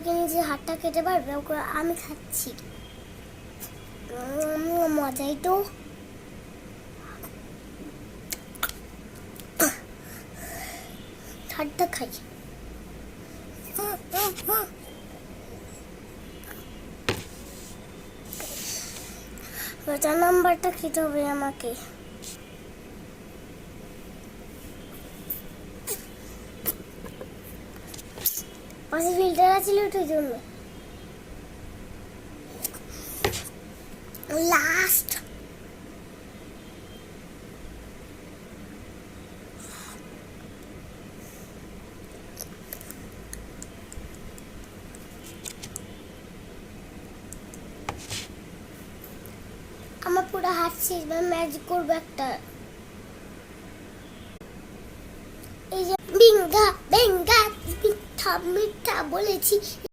কি নিজে হাতটা খেতে পারবে? আমি খাচ্ছি, মজাই তো। হাতটা খাই। রোজা নাম্বারটা খেতে হবে আমাকে। পাশে ফিল্টার আছিল ওটার জন্য। লাস্ট আমার পুরো হাত শেষ, ম্যাজিক করবো একটা। এই যে বিঙ্গা বেঙ্গা মিথ্যা মিথ্যা বলেছি।